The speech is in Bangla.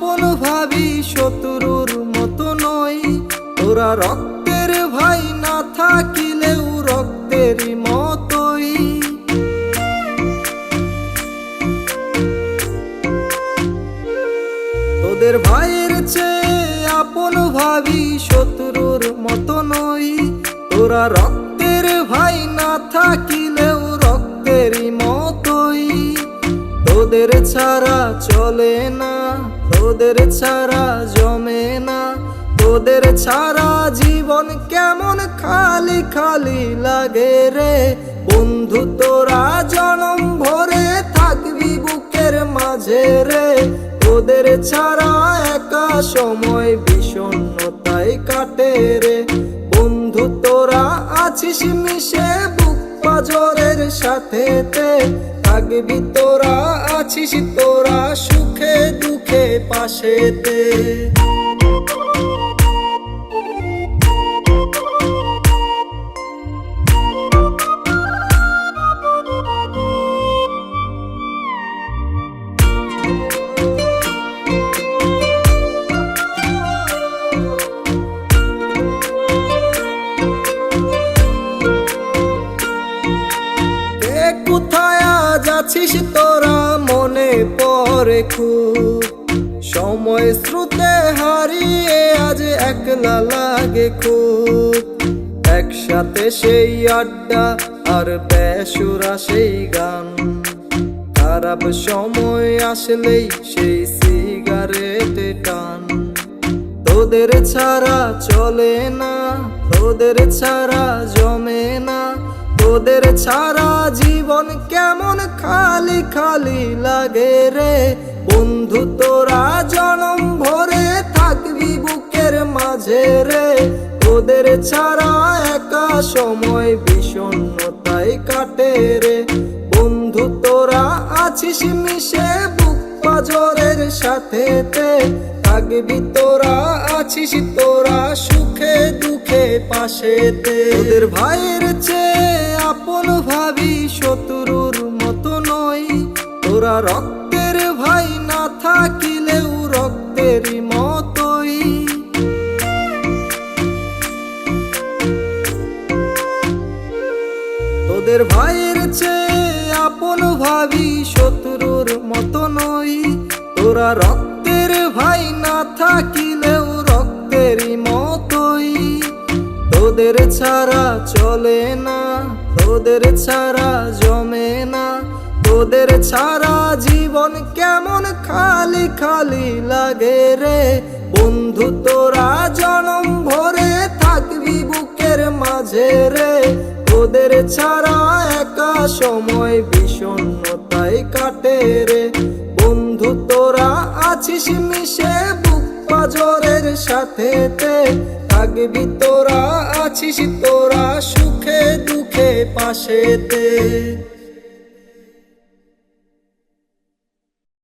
আপন ভাবি শত্রুর মতো নই। তোরা রক্তের ভাই না থাকিলেও রক্তেরই মতোই। তোদের ভাইয়ের চেয়ে আপন ভাবি শত্রুর মতো নই। তোরা রক্তের ভাই না থাকিলেও রক্তেরই মতোই। তোদের ছাড়া চলে না, তোদের ছাড়া জমে না, তোদের ছাড়া জীবন কেমন খালি খালি লাগে রে। বন্ধু তোরা জনম ভরে থাকবি বুকের মাঝে রে। তোদের ছাড়া একা সময় বিষণ্ণতায় কাটে রে। বন্ধু তোরা আছিস মিশে বুক পাজরের সাথেতে, থাকবি তোরা আছিস তোরা সুখে দুঃখে পাশেতে। কোথায় আজ আছিস তোরা মনে পড়ে খুব। সময় স্রোতে হারিয়ে আজ একলা লাগে খুব। একসাথে সেই আড্ডা আর বেসুরা সেই গান। খারাপ সময় আসলেই সেই সিগারেটে টান। তোদের ছাড়া চলে না, তোদের ছাড়া জমে না, তোদের ছাড়া জীবন কেমন খালি খালি লাগে রে। বন্ধু তোরা জনম ভরে থাকবি বুকের মাঝে রে। তোদের ছাড়া একা সময় বিষণ্ণতায় কাটে রে। বন্ধু তোরা আছিস মিশে বুক পাজরের সাথেতে, থাকবি তোরা আছিস তোরা সুখে দুঃখে পাশেতে। তোদের ভাইয়ের চেয়ে আপন ভাবি শত্রুর মতো নই। তোরা রক্তের ভাই না থাকিলেও রক্তেরই মতোই। তোদের ভাইয়ের চেয়ে আপন ভাবি শত্রুর মতো নই। তোরা রক্তের ভাই না থাকিলেও রক্তেরই মতোই। তোদের ছাড়া চলে না, তোদের ছাড়া জমে না, তোদের ছাড়া জীবন কেমন খালি খালি লাগে রে। বন্ধু তোরা জনম ভরে থাকবি বুকের মাঝে রে। তোদের ছাড়া একা সময় বিষণ্ণতায় কাটে রে। বন্ধু তোরা আছিস মিশে বুক পাজরের সাথেতে, থাকবি তোরা আছিস তোরা সুখে দুঃখে পাশেতে।